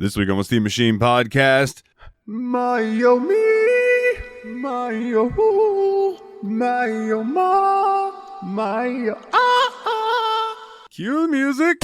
This week on the Steam Machine podcast, my Yomi, my yo, my yo ma, my yo ah. Cue the music.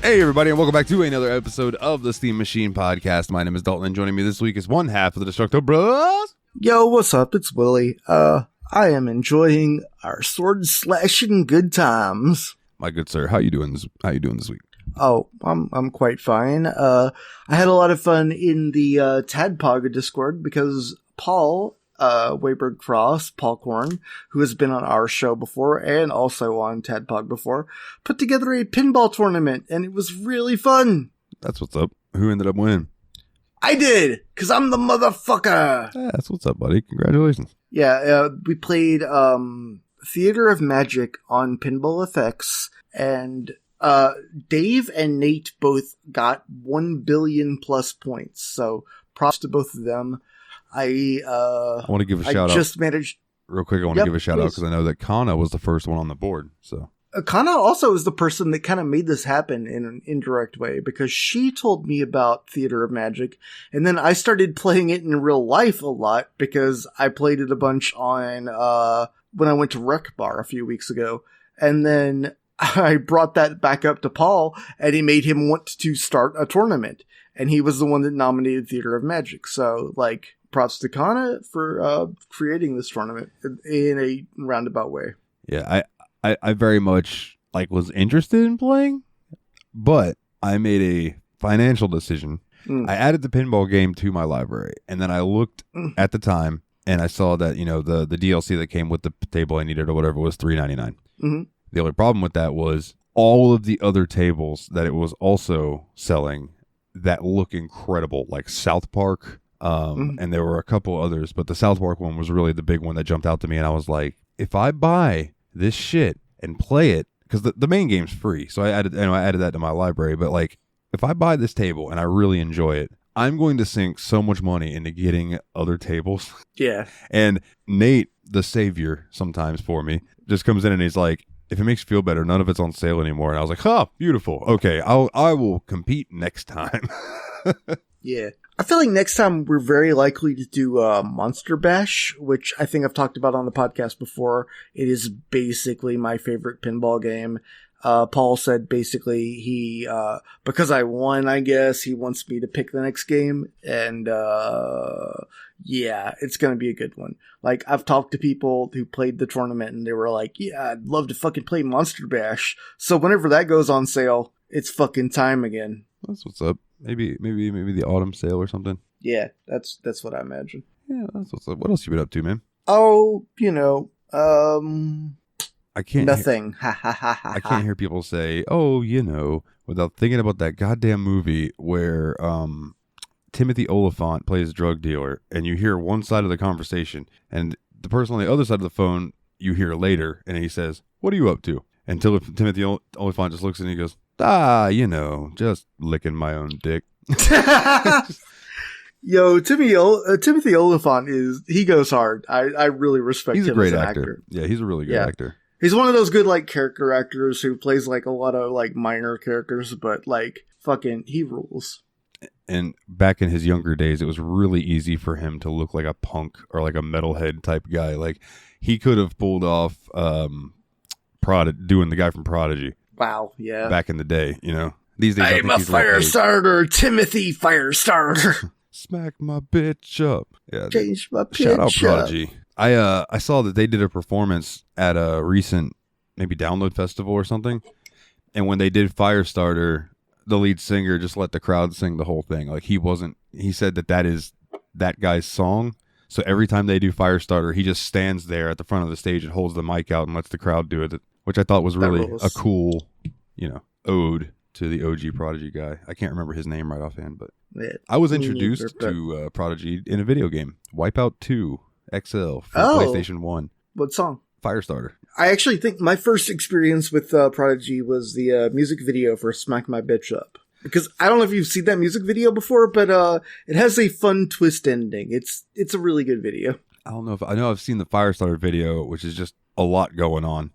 Hey everybody, and welcome back to another episode of the Steam Machine podcast. My name is Dalton, and joining me this week is one half of the Destructo Bros. Yo, what's up? It's Willie. I am enjoying our sword slashing good times. My good sir, how you doing this week? Oh, I'm quite fine. I had a lot of fun in the Tadpog Discord because Paul Wayberg Cross, Paul Korn, who has been on our show before and also on Tadpog before, put together a pinball tournament, and it was really fun. That's what's up. Who ended up winning? I did, because I'm the motherfucker. Yeah, that's what's up, buddy. Congratulations. Yeah, we played Theater of Magic on Pinball FX, and Dave and Nate both got 1 billion plus points, so props to both of them. I want to give a shout out. Just managed real quick. I want to give a shout out because I know that Kana was the first one on the board. So Kana also is the person that kind of made this happen in an indirect way because she told me about Theater of Magic, and then I started playing it in real life a lot because I played it a bunch on when I went to Rec Bar a few weeks ago, and then I brought that back up to Paul, and he made him want to start a tournament, and he was the one that nominated Theater of Magic. So props to Kana for creating this tournament in a roundabout way. Yeah, I very much was interested in playing, but I made a financial decision. I added the pinball game to my library, and then I looked at the time, and I saw that the DLC that came with the table I needed or whatever was $3.99. Mm-hmm. The only problem with that was all of the other tables that it was also selling that look incredible, like South Park. And there were a couple others, but the South Park one was really the big one that jumped out to me, and I was like, if I buy this shit and play it, because the main game's free, so I added that to my library, but if I buy this table and I really enjoy it, I'm going to sink so much money into getting other tables. Yeah. And Nate, the savior sometimes for me, just comes in and he's like, if it makes you feel better, none of it's on sale anymore. And I was like, huh, beautiful. Okay, I will compete next time. Yeah. I feel like next time we're very likely to do Monster Bash, which I think I've talked about on the podcast before. It is basically my favorite pinball game. Paul said basically he, because I won, I guess, he wants me to pick the next game. And yeah, it's going to be a good one. I've talked to people who played the tournament and they were like, yeah, I'd love to fucking play Monster Bash. So whenever that goes on sale, it's fucking time again. That's what's up. Maybe the autumn sale or something. Yeah, that's what I imagine. Yeah, that's what's up. What else you been up to, man? Oh, I can't. Nothing. I can't hear people say, "Oh, without thinking about that goddamn movie where Timothy Oliphant plays a drug dealer, and you hear one side of the conversation, and the person on the other side of the phone you hear later, and he says, "What are you up to?" Until Timothy Oliphant just looks and he goes, just licking my own dick. Yo, Timothy Oliphant he goes hard. I really respect him. He's a great as an actor. Yeah, he's a really good actor. He's one of those good character actors who plays a lot of minor characters, but fucking he rules. And back in his younger days, it was really easy for him to look like a punk or a metalhead type guy. He could have pulled off doing the guy from Prodigy. Wow, yeah. Back in the day, These days, I'm a Firestarter, Timothy Firestarter. Smack my bitch up. Yeah. Change my pitch Shout out Prodigy. I saw that they did a performance at a recent maybe Download Festival or something, and when they did Firestarter, the lead singer just let the crowd sing the whole thing. He said that is that guy's song. So every time they do Firestarter, he just stands there at the front of the stage and holds the mic out and lets the crowd do it, which I thought was really a cool, ode to the OG Prodigy guy. I can't remember his name right offhand, but Yeah, I was introduced to Prodigy in a video game, Wipeout 2 XL for PlayStation 1. What song? Firestarter. I actually think my first experience with Prodigy was the music video for Smack My Bitch Up. Because I don't know if you've seen that music video before, but it has a fun twist ending. It's a really good video. I don't know if I know I've seen the Firestarter video, which is just a lot going on.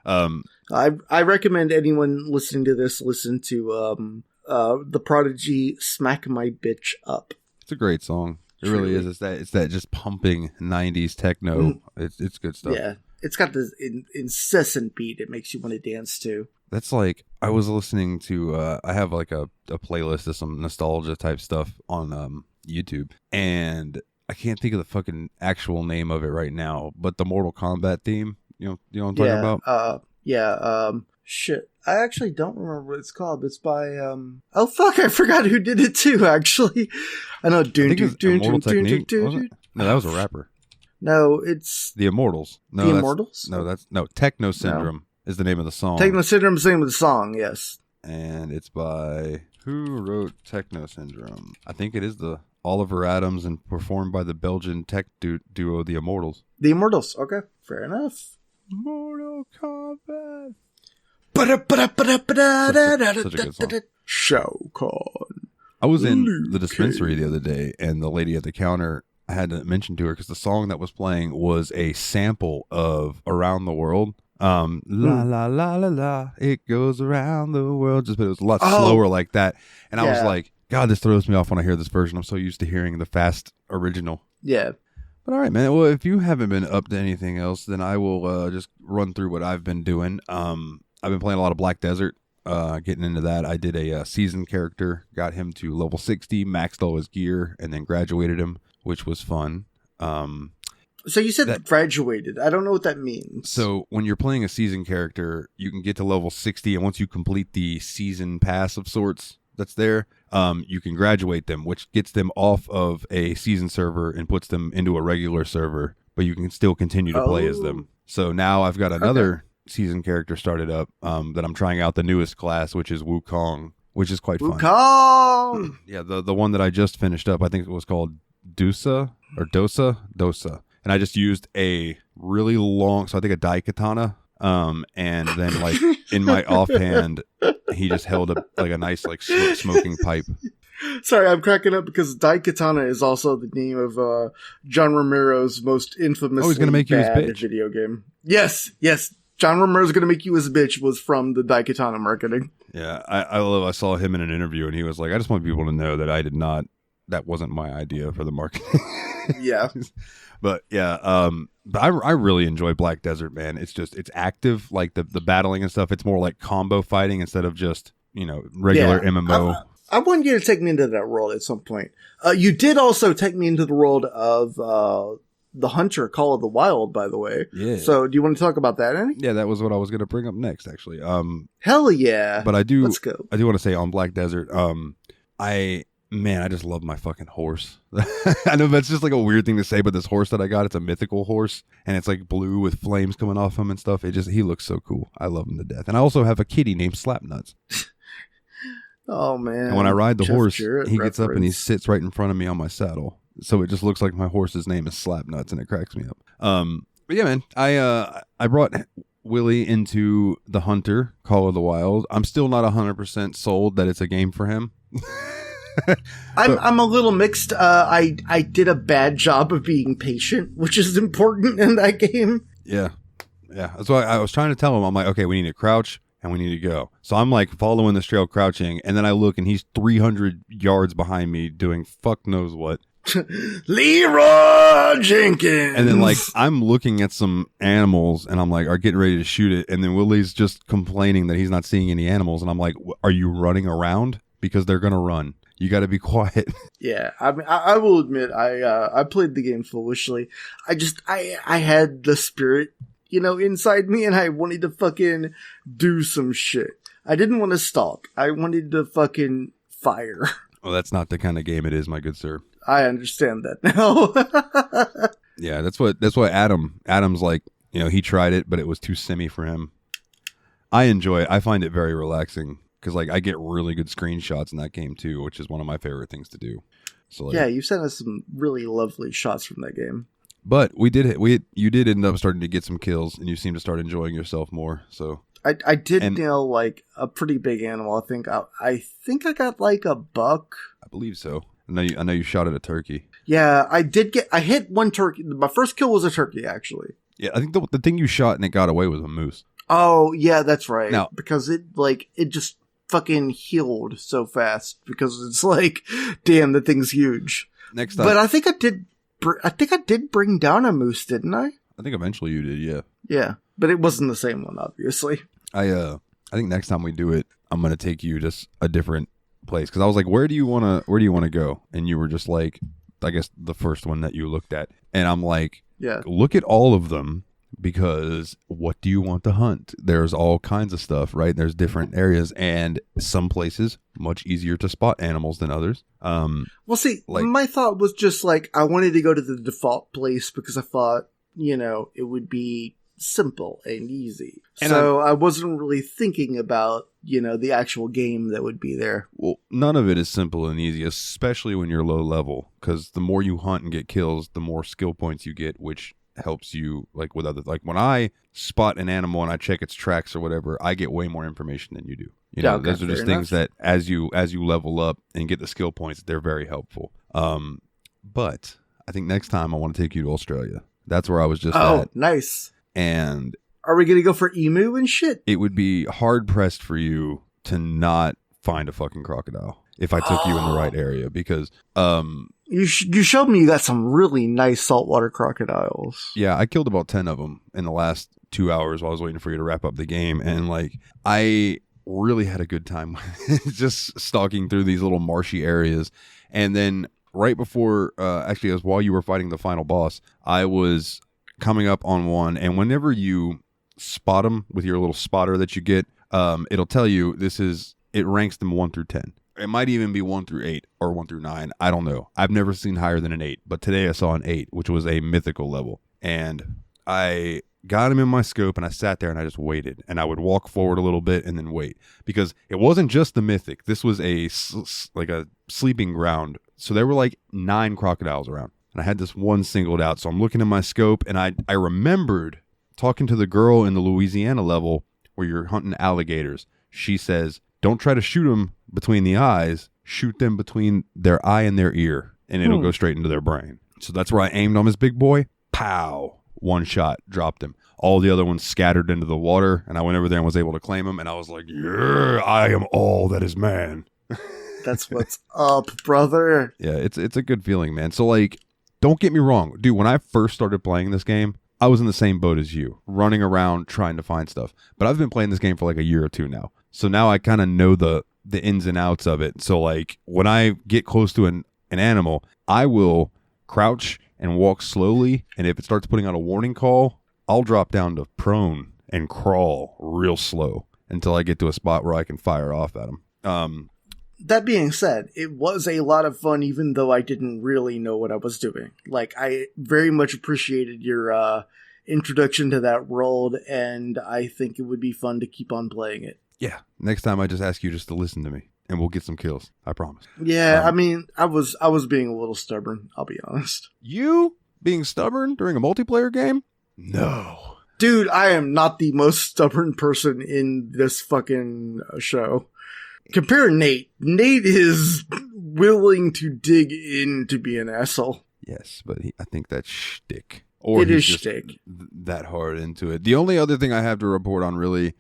I recommend anyone listening to this listen to the Prodigy Smack My Bitch Up. It's a great song. It really is. It's that just pumping 90s techno. It's good stuff. Yeah. It's got this incessant beat. It makes you want to dance to. That's like, I was listening to, I have like a playlist of some nostalgia type stuff on YouTube. And I can't think of the fucking actual name of it right now. But the Mortal Kombat theme, you know what I'm talking about? Shit. I actually don't remember what it's called. It's by, oh fuck, I forgot who did it too, actually. I know, Immortal Technique, wasn't it? No, that was a rapper. No, it's... The Immortals. No, The Immortals? No, Techno Syndrome is the name of the song. Techno Syndrome is the name of the song, yes. And it's by... Who wrote Techno Syndrome? I think it is the Oliver Adams and performed by the Belgian tech duo, The Immortals. The Immortals, okay. Fair enough. Mortal Kombat. Such a good song. Shao Kahn. I was in the dispensary the other day, and the lady at the counter, I had to mention to her because the song that was playing was a sample of Around the World. La la la la la, it goes around the world. But it was a lot slower like that. And I was like, God, this throws me off when I hear this version. I'm so used to hearing the fast original. Yeah. But all right, man. Well, if you haven't been up to anything else, then I will just run through what I've been doing. I've been playing a lot of Black Desert. Getting into that, I did a season character, got him to level 60, maxed all his gear, and then graduated him, which was fun. So you said graduated. I don't know what that means. So when you're playing a season character, you can get to level 60, and once you complete the season pass of sorts that's there, you can graduate them, which gets them off of a season server and puts them into a regular server, but you can still continue to play as them. So now I've got another season character started up that I'm trying out, the newest class, which is Wukong, which is quite fun. Wukong! Yeah, the one that I just finished up, I think it was called Dosa. And I just used a really long, so I think a Daikatana, and then like in my offhand, he just held a nice like smoking pipe. Sorry, I'm cracking up because Daikatana is also the name of John Romero's most infamous he's gonna make you his bitch video game. Yes. John Romero's gonna make you his bitch was from the Daikatana marketing. Yeah, I saw him in an interview and he was like, I just want people to know that that wasn't my idea for the marketing. Yeah. But yeah, but I really enjoy Black Desert, man. It's active, like the battling and stuff. It's more like combo fighting instead of just, regular MMO. I want you to take me into that world at some point. You did also take me into the world of the Hunter, Call of the Wild, by the way. Yeah. So do you want to talk about that, Annie? Yeah, that was what I was going to bring up next, actually. Hell yeah. But let's go. I do want to say on Black Desert, I just love my fucking horse. I know that's just like a weird thing to say, but this horse that I got, it's a mythical horse, and it's like blue with flames coming off him and stuff. He looks so cool. I love him to death. And I also have a kitty named Slapnuts. Oh, man. And when I ride the horse, Jarrett he gets up and he sits right in front of me on my saddle. So it just looks like my horse's name is Slapnuts, and it cracks me up. But yeah, man, I brought Willie into the Hunter, Call of the Wild. I'm still not 100% sold that it's a game for him. I'm a little mixed. I did a bad job of being patient, which is important in that game. Yeah. That's why I was trying to tell him. I'm like, okay, we need to crouch and we need to go. So I'm like following this trail, crouching, and then I look and he's 300 yards behind me doing fuck knows what. Leroy Jenkins. And then like I'm looking at some animals and I'm like, are getting ready to shoot it. And then Willie's just complaining that he's not seeing any animals. And I'm like, are you running around? Because they're going to run. You got to be quiet. Yeah, I mean, I will admit, I played the game foolishly. I had the spirit, inside me, and I wanted to fucking do some shit. I didn't want to stalk. I wanted to fucking fire. Well, that's not the kind of game it is, my good sir. I understand that now. Yeah, that's why Adam's like, he tried it, but it was too semi for him. I enjoy it. I find it very relaxing because like I get really good screenshots in that game too, which is one of my favorite things to do. So like, yeah, you sent us some really lovely shots from that game. But you did end up starting to get some kills, and you seem to start enjoying yourself more. So I did nail like a pretty big animal. I think I got like a buck. I believe so. I know you shot at a turkey. Yeah, I hit one turkey. My first kill was a turkey, actually. Yeah, I think the thing you shot and it got away was a moose. Oh, yeah, that's right. Now, because it just fucking healed so fast because it's like, damn, that thing's huge. Next time. But I think I did bring down a moose, didn't I? I think eventually you did, yeah. Yeah, but it wasn't the same one, obviously. I think next time we do it, I'm gonna take you to a different place because I was like, where do you wanna go? And you were just like, I guess the first one that you looked at, and I'm like, yeah, look at all of them because what do you want to hunt? There's all kinds of stuff, right? There's different areas, and some places much easier to spot animals than others. Well, see, my thought was just like I wanted to go to the default place because I thought, it would be simple and easy. And so I wasn't really thinking about, the actual game that would be there. Well, none of it is simple and easy, especially when you're low level, because the more you hunt and get kills, the more skill points you get, which helps you like with other, like when I spot an animal and I check its tracks or whatever, I get way more information than you do. Those are just things that as you level up and get the skill points, they're very helpful. But I think next time I want to take you to Australia. That's where I was just at. Oh, nice. And are we going to go for emu and shit? It would be hard pressed for you to not find a fucking crocodile if I took you in the right area because you showed me you got some really nice saltwater crocodiles. Yeah, I killed about 10 of them in the last 2 hours while I was waiting for you to wrap up the game, and like I really had a good time just stalking through these little marshy areas. And then right before actually it was while you were fighting the final boss, I was coming up on one, and whenever you spot them with your little spotter that you get, it'll tell you it ranks them 1 through 10. It might even be 1 through 8 or 1 through 9. I don't know. I've never seen higher than an 8, but today I saw an 8, which was a mythical level. And I got him in my scope and I sat there and I just waited. And I would walk forward a little bit and then wait. Because it wasn't just the mythic. This was a sleeping ground. So there were like 9 crocodiles around. And I had this one singled out. So I'm looking at my scope and I remembered talking to the girl in the Louisiana level where you're hunting alligators. She says, don't try to shoot them between the eyes. Shoot them between their eye and their ear. And it'll go straight into their brain. So that's where I aimed on this big boy. Pow. One shot. Dropped him. All the other ones scattered into the water. And I went over there and was able to claim him. And I was like, yeah, I am all that is man. That's what's up, brother. Yeah, it's a good feeling, man. So like, don't get me wrong. Dude, when I first started playing this game, I was in the same boat as you, running around trying to find stuff. But I've been playing this game for like a year or two now. So now I kind of know the ins and outs of it. So like when I get close to an animal, I will crouch and walk slowly. And if it starts putting out a warning call, I'll drop down to prone and crawl real slow until I get to a spot where I can fire off at them. That being said, it was a lot of fun, even though I didn't really know what I was doing. Like, I very much appreciated your introduction to that world, and I think it would be fun to keep on playing it. Yeah. Next time I just ask you just to listen to me, and we'll get some kills. I promise. Yeah, I mean, I was being a little stubborn, I'll be honest. You being stubborn during a multiplayer game? No. Dude, I am not the most stubborn person in this fucking show. Compare Nate. Nate is willing to dig in to be an asshole. Yes, but I think that's shtick. Or it is shtick. That hard into it. The only other thing I have to report on really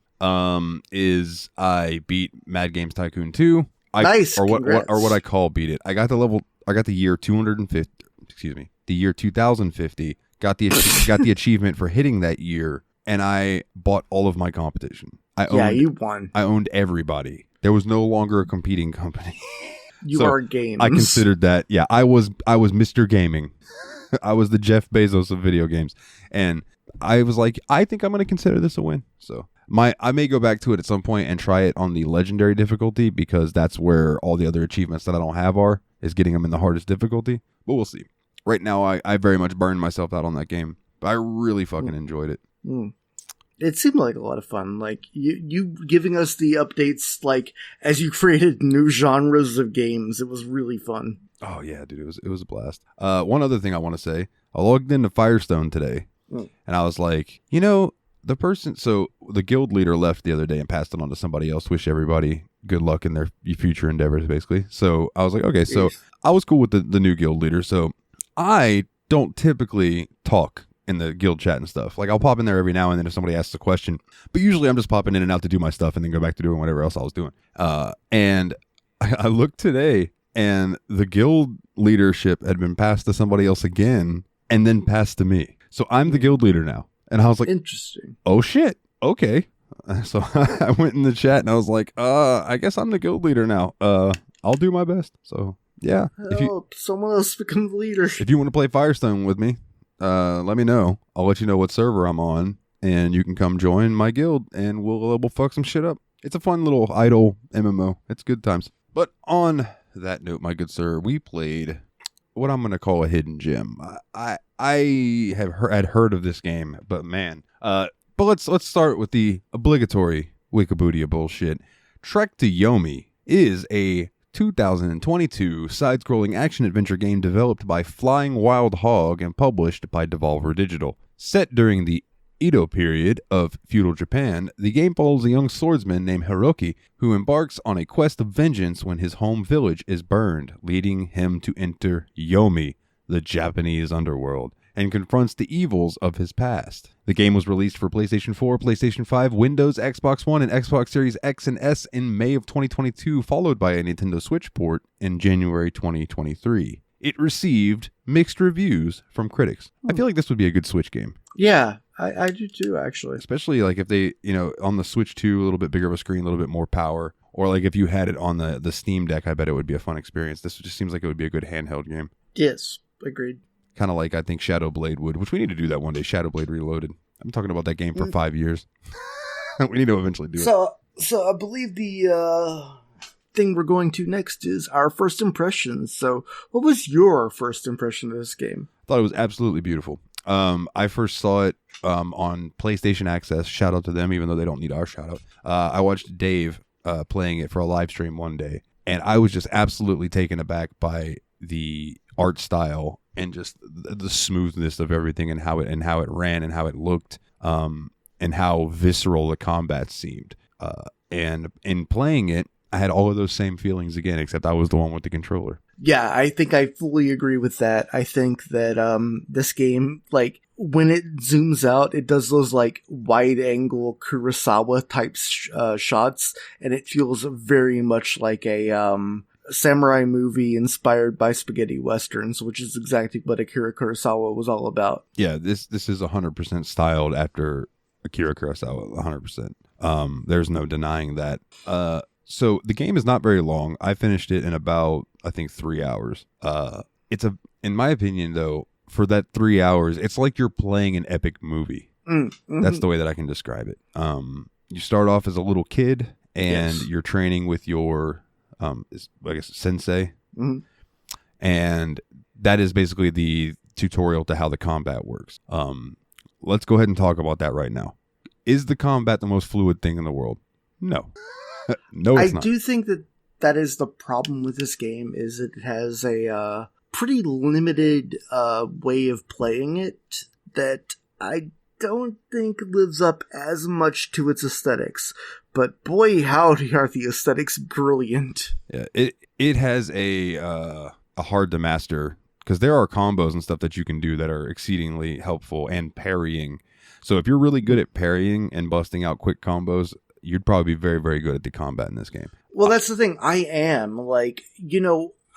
is I beat Mad Games Tycoon 2. Nice. Or what I call beat it. I got the year 250. Excuse me. The year 2050. Got the achievement for hitting that year, and I bought all of my competition. You won. I owned everybody. There was no longer a competing company. You are games. I considered that. Yeah, I was Mr. Gaming. I was the Jeff Bezos of video games, and I was like, I think I'm going to consider this a win. So I may go back to it at some point and try it on the legendary difficulty because that's where all the other achievements that I don't have is getting them in the hardest difficulty. But we'll see. Right now, I very much burned myself out on that game, but I really fucking enjoyed it. It seemed like a lot of fun. Like, you giving us the updates, like, as you created new genres of games. It was really fun. Oh, yeah, dude. It was a blast. One other thing I want to say. I logged into Firestone today, and I was like, the person... So, the guild leader left the other day and passed it on to somebody else. Wish everybody good luck in their future endeavors, basically. So, I was like, okay, so I was cool with the new guild leader. So, I don't typically talk in the guild chat and stuff. Like, I'll pop in there every now and then if somebody asks a question, but usually I'm just popping in and out to do my stuff and then go back to doing whatever else I was doing. And I looked today, and the guild leadership had been passed to somebody else again, and then passed to me. So I'm the guild leader now. And I was like, interesting. Oh shit. Okay. So I went in the chat and I was like, I guess I'm the guild leader now. I'll do my best. So yeah. Someone else become the leader. If you want to play Firestone with me, let me know. I'll let you know what server I'm on, and you can come join my guild, and we'll fuck some shit up. It's a fun little idle MMO. It's good times. But on that note, my good sir, we played what I'm going to call a hidden gem. I had heard of this game, but man. But let's start with the obligatory Wikipedia bullshit. Trek to Yomi is a 2022 side-scrolling action-adventure game developed by Flying Wild Hog and published by Devolver Digital. Set during the Edo period of feudal Japan, the game follows a young swordsman named Hiroki who embarks on a quest of vengeance when his home village is burned, leading him to enter Yomi, the Japanese underworld, and confronts the evils of his past. The game was released for PlayStation 4, PlayStation 5, Windows, Xbox One, and Xbox Series X and S in May of 2022, followed by a Nintendo Switch port in January 2023. It received mixed reviews from critics. I feel like this would be a good Switch game. Yeah, I do too, actually. Especially like if they, on the Switch 2, a little bit bigger of a screen, a little bit more power. Or like if you had it on the Steam Deck, I bet it would be a fun experience. This just seems like it would be a good handheld game. Yes, agreed. Kind of like I think Shadow Blade would, which we need to do that one day. Shadow Blade Reloaded. I'm talking about that game for 5 years. We need to eventually do it. So I believe the thing we're going to next is our first impressions. So what was your first impression of this game? I thought it was absolutely beautiful. I first saw it on PlayStation Access. Shout out to them, even though they don't need our shout out. I watched Dave playing it for a live stream one day, and I was just absolutely taken aback by the art style and just the smoothness of everything, and how it ran and how it looked, and how visceral the combat seemed. And in playing it, I had all of those same feelings again, except I was the one with the controller. Yeah, I think I fully agree with that. I think that this game, like, when it zooms out, it does those, like, wide-angle Kurosawa type shots, and it feels very much like a samurai movie inspired by spaghetti westerns, which is exactly what Akira Kurosawa was all about. Yeah, this is 100% styled after Akira Kurosawa, 100%. There's no denying that. So the game is not very long. I finished it in about, I think, 3 hours. In my opinion, though, for that 3 hours, it's like you're playing an epic movie. Mm-hmm. That's the way that I can describe it. You start off as a little kid, and you're training with your, I guess, sensei. Mm-hmm. And that is basically the tutorial to how the combat works. Let's go ahead and talk about that right now. Is the combat the most fluid thing in the world? No. No, it's not. I do think that is the problem with this game, is it has a pretty limited way of playing it that I don't think lives up as much to its aesthetics. But boy, howdy, are the aesthetics brilliant. Yeah, it has a hard to master, because there are combos and stuff that you can do that are exceedingly helpful, and parrying. So if you're really good at parrying and busting out quick combos, you'd probably be very, very good at the combat in this game. Well, that's the thing. I am. Like,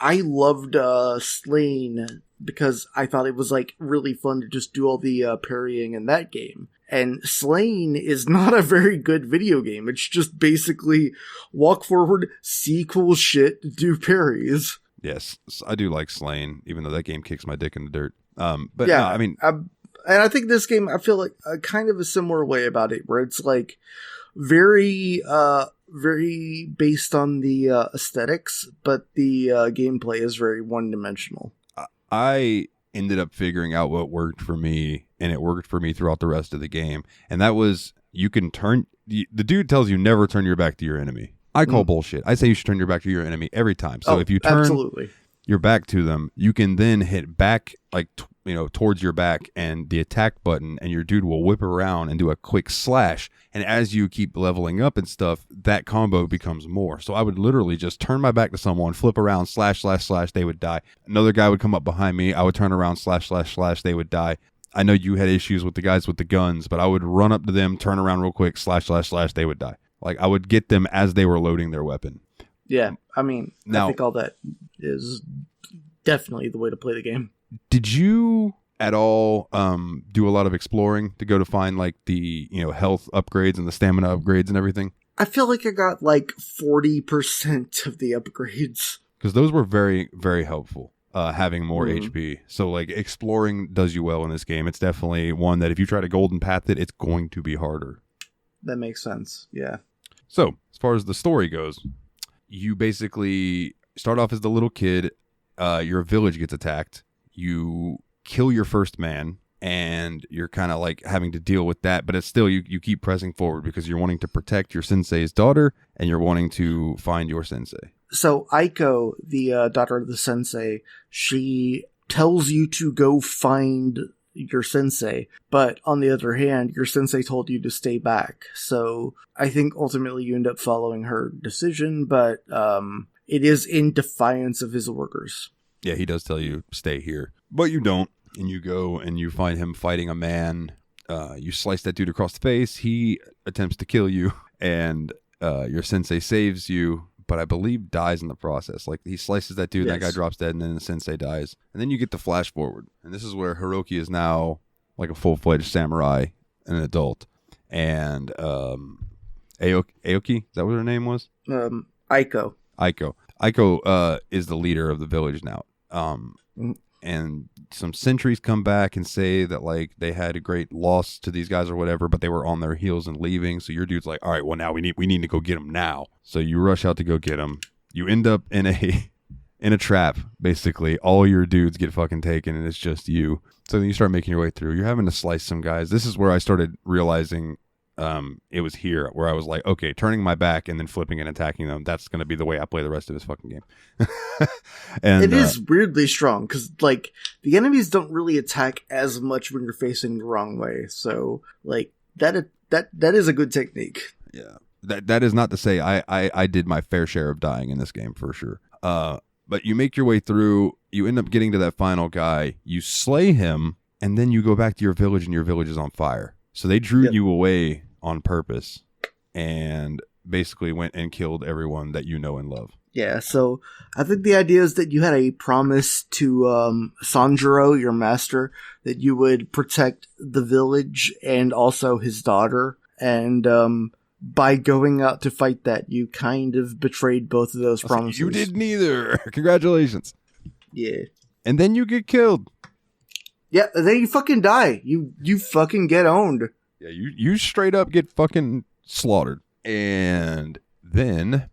I loved Slain because I thought it was, like, really fun to just do all the parrying in that game. And Slain is not a very good video game. It's just basically walk forward, see cool shit, do parries. Yes, I do like Slain, even though that game kicks my dick in the dirt. But yeah, no, I mean... and I think this game, I feel like kind of a similar way about it, where it's, like, very based on the aesthetics, but the gameplay is very one-dimensional. I ended up figuring out what worked for me, and it worked for me throughout the rest of the game. And that was you can the dude tells you never turn your back to your enemy. I call bullshit. I say you should turn your back to your enemy every time. So if you turn absolutely. your back to them, you can then hit back, like, towards your back and the attack button, and your dude will whip around and do a quick slash. And as you keep leveling up and stuff, that combo becomes more. So I would literally just turn my back to someone, flip around, slash, slash, slash, they would die. Another guy would come up behind me. I would turn around, slash, slash, slash, they would die. I know you had issues with the guys with the guns, but I would run up to them, turn around real quick, slash, slash, slash, they would die. Like, I would get them as they were loading their weapon. Yeah, I mean, I think all that is definitely the way to play the game. Did you at all do a lot of exploring to go to find, like, the health upgrades and the stamina upgrades and everything? I feel like I got like 40% of the upgrades. Because those were very, very helpful, having more HP. So, like, exploring does you well in this game. It's definitely one that if you try to golden path it, it's going to be harder. That makes sense, yeah. So, as far as the story goes, you basically start off as the little kid. Your village gets attacked. You kill your first man, and you're kind of like having to deal with that. But it's still, you keep pressing forward because you're wanting to protect your sensei's daughter, and you're wanting to find your sensei. So Aiko, the daughter of the sensei, she tells you to go find your sensei, but on the other hand, your sensei told you to stay back. So I think ultimately you end up following her decision, but it is in defiance of his orders. Yeah, he does tell you stay here, but you don't, and you go and you find him fighting a man. You slice that dude across the face. He attempts to kill you, and your sensei saves you, but I believe dies in the process. Like, he slices that dude, and that guy drops dead, and then the sensei dies. And then you get the flash forward. And this is where Hiroki is now like a full-fledged samurai and an adult. And Aoki, is that what her name was? Aiko. Aiko is the leader of the village now. And some sentries come back and say that, like, they had a great loss to these guys or whatever, but they were on their heels and leaving. So your dude's like, all right, well, now we need to go get them now. So you rush out to go get them. You end up in a trap, basically. All your dudes get fucking taken, and it's just you. So then you start making your way through. You're having to slice some guys. This is where I started realizing it was here where I was like, okay, turning my back and then flipping and attacking them, that's going to be the way I play the rest of this fucking game. And it is weirdly strong because, like, the enemies don't really attack as much when you're facing the wrong way. So, like, that is a good technique. Yeah. That is not to say I did my fair share of dying in this game for sure. But you make your way through, you end up getting to that final guy, you slay him, and then you go back to your village and your village is on fire. So they drew you away on purpose and basically went and killed everyone that you know and love. Yeah, so I think the idea is that you had a promise to Sanjuro, your master, that you would protect the village and also his daughter. And by going out to fight that, you kind of betrayed both of those promises. You did neither. Congratulations. Yeah. And then you get killed. Yeah, and then you fucking die. You fucking get owned. Yeah, you straight up get fucking slaughtered. And then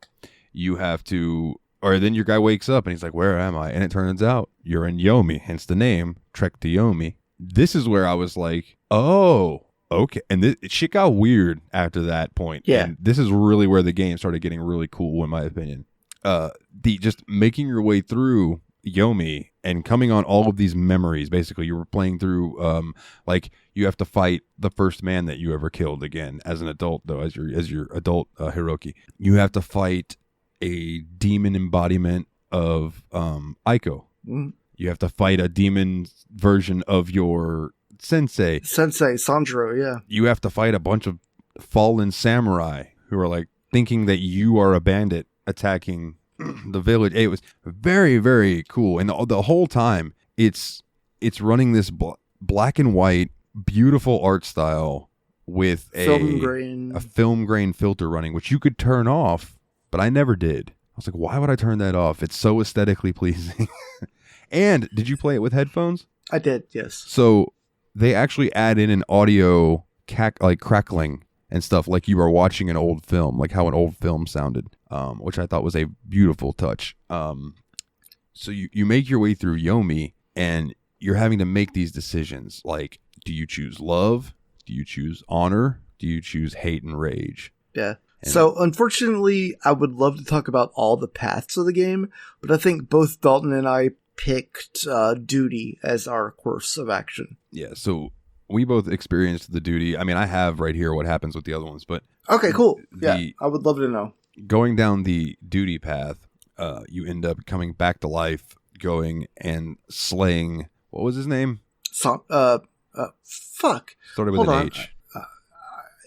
you have to, or then your guy wakes up and he's like, where am I? And it turns out you're in Yomi, hence the name, Trek to Yomi. This is where I was like, oh, okay. And shit got weird after that point. Yeah. And this is really where the game started getting really cool, in my opinion. Just making your way through Yomi and coming on all of these memories. Basically, you were playing through like you have to fight the first man that you ever killed again as an adult, though, as your adult Hiroki. You have to fight a demon embodiment of Aiko. You have to fight a demon version of your sensei Sanjuro. Yeah, you have to fight a bunch of fallen samurai who are like thinking that you are a bandit attacking the village. It was very, very cool, and the whole time it's running this black and white, beautiful art style with a film grain filter running, which you could turn off, but I never did. I was like, why would I turn that off? It's so aesthetically pleasing. And did you play it with headphones? I did, yes. So they actually add in an audio crackling and stuff, like you are watching an old film, like how an old film sounded, which I thought was a beautiful touch. So you make your way through Yomi, and you're having to make these decisions. Like, do you choose love? Do you choose honor? do you choose hate and rage? Yeah. So, unfortunately, I would love to talk about all the paths of the game, but I think both Dalton and I picked duty as our course of action. Yeah, so we both experienced the duty. I mean, I have right here what happens with the other ones, but... Okay, cool. Yeah, I would love to know. Going down the duty path, you end up coming back to life, going and slaying... What was his name? Fuck. Started with an H.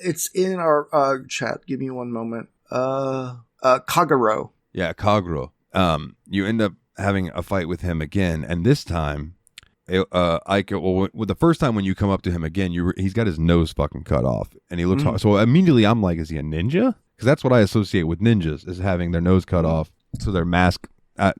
It's in our chat. Give me one moment. Kagero. Yeah, Kagero. You end up having a fight with him again, and this time, Aiko. Well, the first time when you come up to him again, he's got his nose fucking cut off, and he looks hard. So immediately I'm like, is he a ninja? Because that's what I associate with ninjas, is having their nose cut off, so their mask.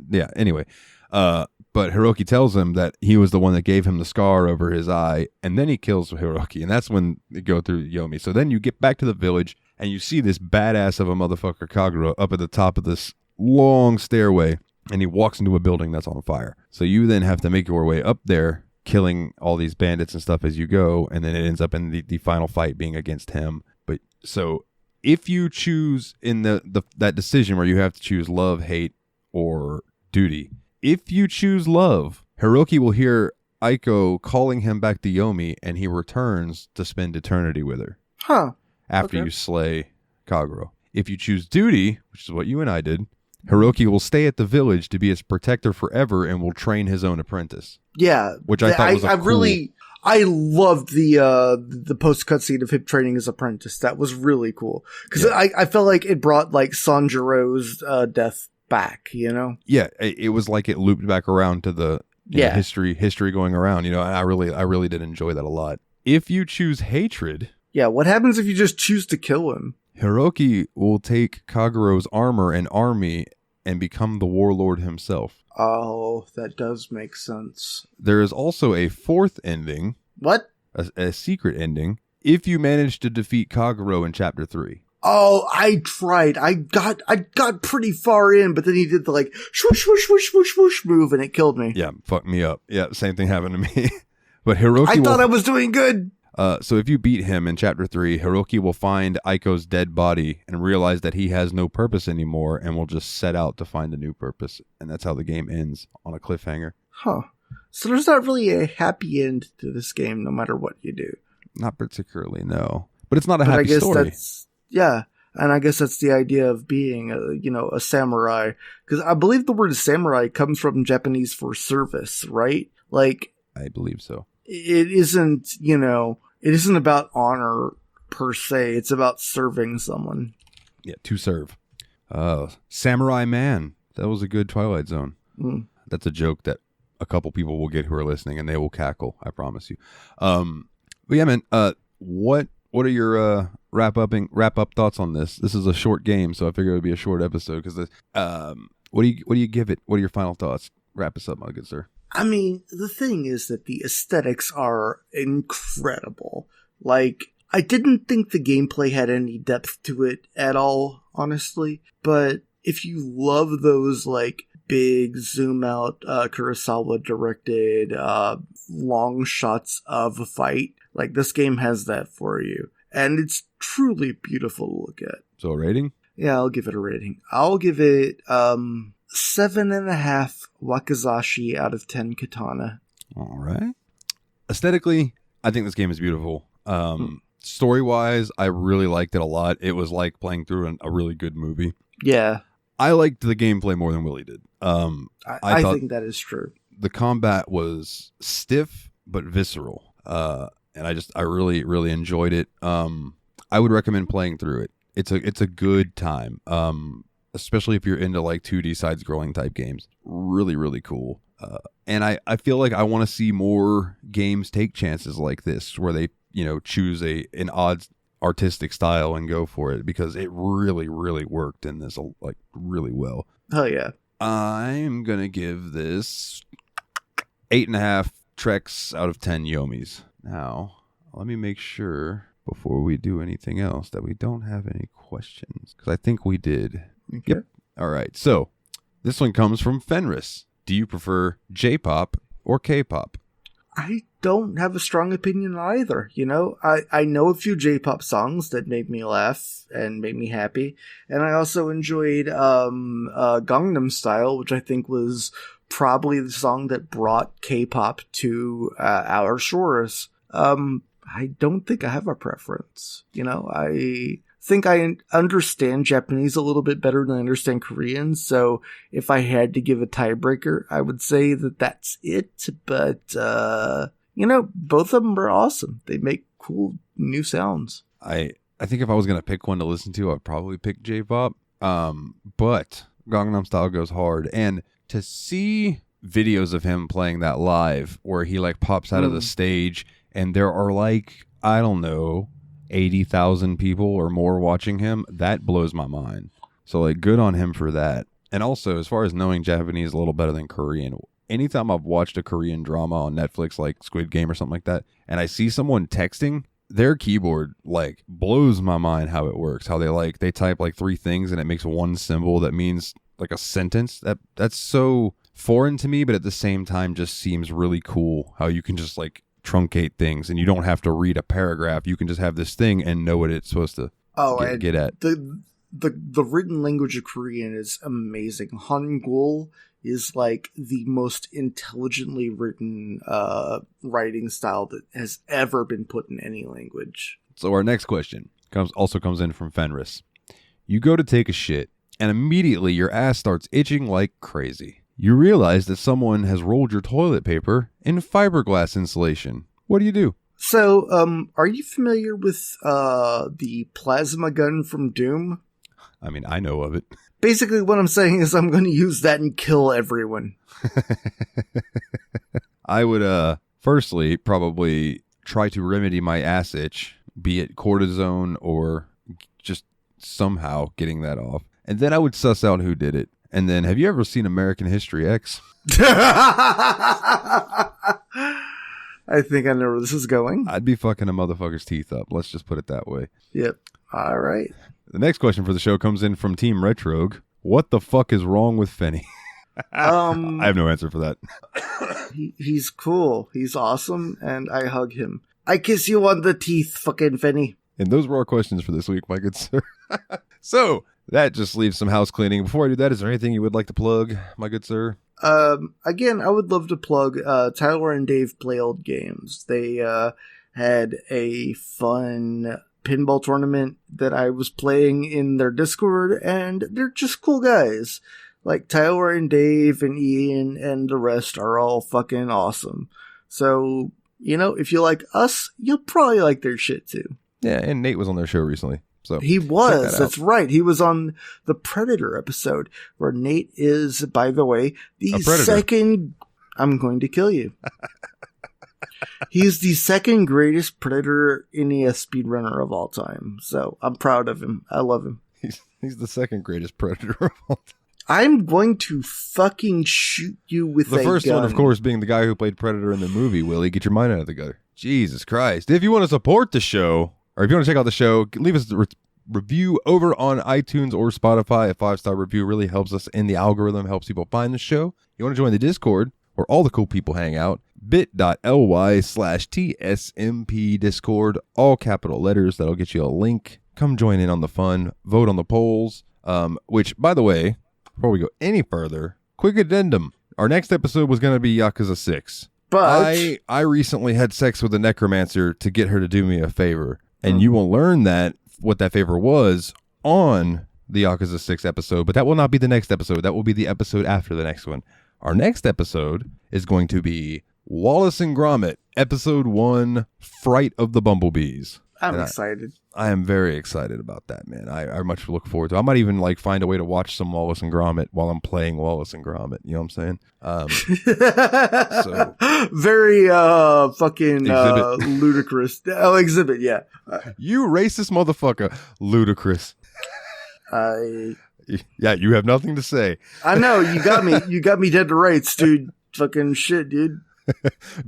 Yeah. Anyway, but Hiroki tells him that he was the one that gave him the scar over his eye, and then he kills Hiroki, and that's when they go through Yomi. So then you get back to the village, and you see this badass of a motherfucker Kagero up at the top of this long stairway, and he walks into a building that's on fire. So you then have to make your way up there, killing all these bandits and stuff as you go, and then it ends up in the final fight being against him. But so if you choose in that decision where you have to choose love, hate, or duty, if you choose love, Hiroki will hear Aiko calling him back to Yomi, and he returns to spend eternity with her. Huh. After you slay Kagero. If you choose duty, which is what you and I did, Hiroki will stay at the village to be his protector forever and will train his own apprentice. Yeah. Which I thought was I loved the post cutscene of him training his apprentice. That was really cool. Because I felt like it brought like Sanjiro's death back, you know? Yeah, it was like it looped back around to the history going around, you know, and I really did enjoy that a lot. If you choose hatred... Yeah, what happens if you just choose to kill him? Hiroki will take Kagero's armor and army and become the warlord himself. Oh, that does make sense. There is also a fourth ending. What? A secret ending. If you manage to defeat Kagero in Chapter 3. Oh, I tried. I got pretty far in, but then he did the like swoosh, swoosh, swoosh, swoosh, swoosh move, and it killed me. Yeah, fucked me up. Yeah, same thing happened to me. But Hiroki I thought I was doing good. So if you beat him in Chapter 3, Hiroki will find Aiko's dead body and realize that he has no purpose anymore and will just set out to find a new purpose. And that's how the game ends, on a cliffhanger. Huh. So there's not really a happy end to this game, no matter what you do. Not particularly, no. But it's not a happy story. Yeah. And I guess that's the idea of being a samurai. Because I believe the word samurai comes from Japanese for service, right? Like, I believe so. It isn't, it isn't about honor per se. It's about serving someone. Yeah, to serve. Samurai Man. That was a good Twilight Zone. That's a joke that a couple people will get who are listening, and they will cackle. I promise you. But yeah, man. What are your wrap up thoughts on this? This is a short game, so I figure it would be a short episode. Because what do you give it? What are your final thoughts? Wrap us up, my good sir. I mean, the thing is that the aesthetics are incredible. Like, I didn't think the gameplay had any depth to it at all, honestly. But if you love those, like, big zoom out, Kurosawa directed, long shots of a fight, like, this game has that for you. And it's truly beautiful to look at. So a rating? Yeah, I'll give it a rating. I'll give it, 7.5 wakizashi out of 10 katana. All right. Aesthetically, I think this game is beautiful. Story-wise, I really liked it a lot. It was like playing through a really good movie. Yeah. I liked the gameplay more than Willie did. I think that is true. The combat was stiff but visceral. And I really, really enjoyed it. I would recommend playing through it. It's a good time. Especially if you're into like 2D side-scrolling type games. Really, really cool. And I feel like I want to see more games take chances like this, where they, choose an odd artistic style and go for it, because it really, really worked in this like really well. Oh yeah. I'm going to give this 8.5 Treks out of 10 Yomis. Now, let me make sure before we do anything else that we don't have any questions, because I think we did. Okay. Yep. All right. So this one comes from Fenris. Do you prefer J-pop or K-pop? I don't have a strong opinion on either. You know, I know a few J-pop songs that made me laugh and made me happy. And I also enjoyed Gangnam Style, which I think was probably the song that brought K-pop to our shores. I don't think I have a preference. You know, I think I understand Japanese a little bit better than I understand Korean. So if I had to give a tiebreaker, I would say that that's it. But, you know, both of them are awesome. They make cool new sounds. I think if I was going to pick one to listen to, I'd probably pick J-pop. But Gangnam Style goes hard. And to see videos of him playing that live where he like pops out of the stage and there are like, I don't know, 80,000 people or more watching him, that blows my mind. So like good on him for that. And also as far as knowing Japanese a little better than Korean, anytime I've watched a Korean drama on Netflix like Squid Game or something like that, and I see someone texting, their keyboard like blows my mind how it works. How they type like 3 things and it makes one symbol that means like a sentence. That's so foreign to me, but at the same time just seems really cool how you can just like truncate things and you don't have to read a paragraph. You can just have this thing and know what it's supposed to get at. The written language of Korean is amazing. Hangul is like the most intelligently written writing style that has ever been put in any language. So our next question comes in from Fenris. You go to take a shit and immediately your ass starts itching like crazy. You realize that someone has rolled your toilet paper in fiberglass insulation. What do you do? So, are you familiar with the plasma gun from Doom? I mean, I know of it. Basically, what I'm saying is I'm going to use that and kill everyone. I would, firstly, probably try to remedy my ass itch, be it cortisone or just somehow getting that off. And then I would suss out who did it. And then, have you ever seen American History X? I think I know where this is going. I'd be fucking a motherfucker's teeth up. Let's just put it that way. Yep. All right. The next question for the show comes in from Team Retrogue. What the fuck is wrong with Fenny? I have no answer for that. He's cool. He's awesome. And I hug him. I kiss you on the teeth, fucking Fenny. And those were our questions for this week, my good sir. So, that just leaves some house cleaning. Before I do that, is there anything you would like to plug, my good sir? Again, I would love to plug Tyler and Dave Play Old Games. They had a fun pinball tournament that I was playing in their Discord, and they're just cool guys. Like Tyler and Dave and Ian and the rest are all fucking awesome. So, you know, if you like us, you'll probably like their shit too. Yeah, and Nate was on their show recently. So he was. That's right. He was on the Predator episode where Nate is, by the way, the second. I'm going to kill you. He's the second greatest Predator NES speedrunner of all time. So I'm proud of him. I love him. He's the second greatest Predator of all time. I'm going to fucking shoot you with a gun. The first one, of course, being the guy who played Predator in the movie, Willie. Get your mind out of the gutter. Jesus Christ. If you want to support the show, or if you want to check out the show, leave us a review over on iTunes or Spotify. A 5-star review really helps us in the algorithm, helps people find the show. You want to join the Discord, where all the cool people hang out, bit.ly/TSMP Discord, all capital letters. That'll get you a link. Come join in on the fun. Vote on the polls. Which, by the way, before we go any further, quick addendum. Our next episode was going to be Yakuza 6. But I recently had sex with a necromancer to get her to do me a favor. And you will learn what that favor was on the Yakuza 6 episode, but that will not be the next episode. That will be the episode after the next one. Our next episode is going to be Wallace and Gromit, episode 1, Fright of the Bumblebees. I'm excited. I am very excited about that, man. I much look forward to it. I might even find a way to watch some Wallace and Gromit while I'm playing Wallace and Gromit. You know what I'm saying? So very fucking ludicrous. Oh, Exhibit, yeah. You racist motherfucker, ludicrous. Yeah, you have nothing to say. I know, you got me. You got me dead to rights, dude. Fucking shit, dude.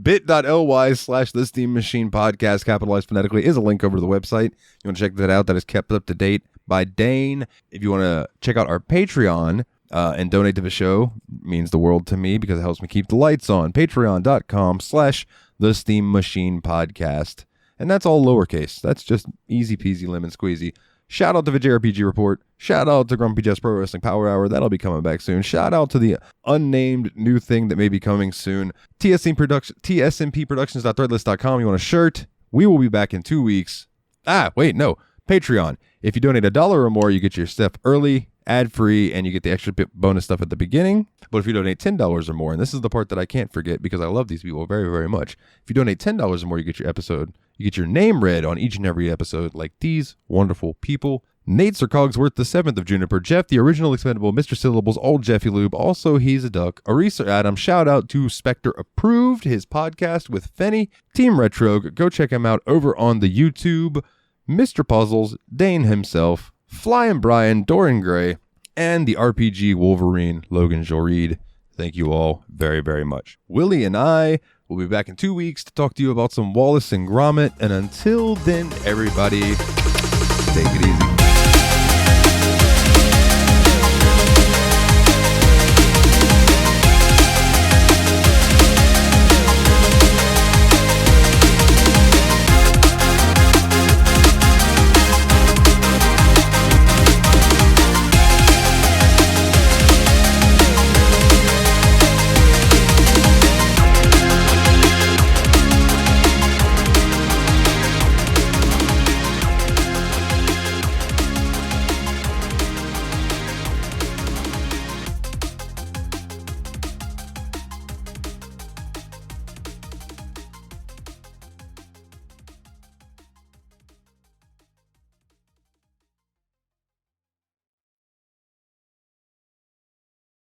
bit.ly/The Steam Machine Podcast, capitalized phonetically, is a link over to the website. You want to check that out. That is kept up to date by Dane. If you want to check out our Patreon, and donate to the show. Means the world to me because it helps me keep the lights on. Patreon.com/The Steam Machine Podcast. And that's all lowercase. That's just easy peasy lemon squeezy. Shout out to the JRPG Report. Shout out to Grumpy Jess Pro Wrestling Power Hour. That'll be coming back soon. Shout out to the unnamed new thing that may be coming soon. TSMPproductions.threadless.com. You want a shirt? We will be back in 2 weeks. Patreon. If you donate $1 or more, you get your stuff early, ad-free, and you get the extra bonus stuff at the beginning. But if you donate $10 or more, and this is the part that I can't forget because I love these people very, very much. If you donate $10 or more, you get your name read on each and every episode like these wonderful people. Nate Sir Cogsworth, the 7th of Juniper, Jeff, the original expendable, Mr. Syllables, Old Jeffy Lube, also He's a Duck, Arisa Adam, shout out to Spectre Approved, his podcast with Fenny, Team Retrogue, go check him out over on the YouTube, Mr. Puzzles, Dane himself, Flying Brian, Dorian Gray, and the RPG Wolverine, Logan Joreed. Thank you all very, very much. Willie and I will be back in 2 weeks to talk to you about some Wallace and Gromit, and until then, everybody, take it easy.